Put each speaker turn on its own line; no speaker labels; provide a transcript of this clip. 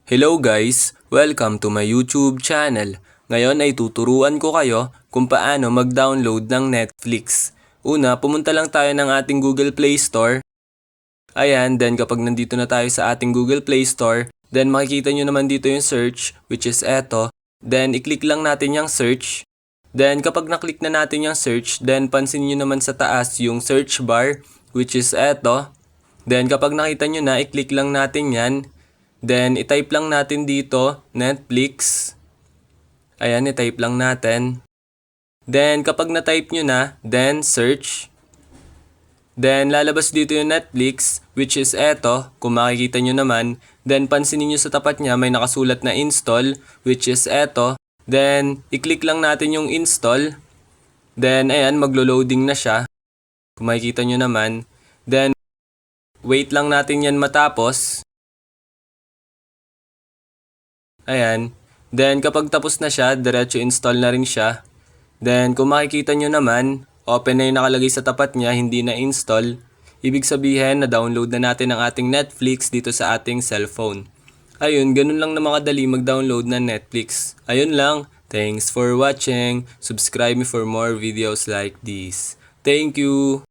Hello guys! Welcome to my YouTube channel. Ngayon ay tuturuan ko kayo kung paano mag-download ng Netflix. Una, pumunta lang tayo ng ating Google Play Store. Ayan, then kapag nandito na tayo sa ating Google Play Store, then makikita nyo naman dito yung search, which is eto. Then i-click lang natin yung search. Then kapag na-click na natin yung search, then pansin nyo naman sa taas yung search bar, which is eto. Then kapag nakita nyo na, i-click lang natin yan. Then, i-type lang natin dito, Netflix. Ayan, i-type lang natin. Then, kapag na-type nyo na, then search. Then, lalabas dito yung Netflix, which is eto, kung makikita nyo naman. Then, pansinin nyo sa tapat niya, may nakasulat na install, which is eto. Then, i-click lang natin yung install. Then, ayan, maglo-loading na siya. Kung makikita nyo naman. Then, wait lang natin yan matapos. Ayan. Then, kapag tapos na siya, diretso install na rin siya. Then, kung makikita nyo naman, open na yung nakalagay sa tapat niya, hindi na install. Ibig sabihin, na-download na natin ang ating Netflix dito sa ating cellphone. Ayun, ganun lang na makadali mag-download ng Netflix. Ayun lang. Thanks for watching. Subscribe me for more videos like this. Thank you!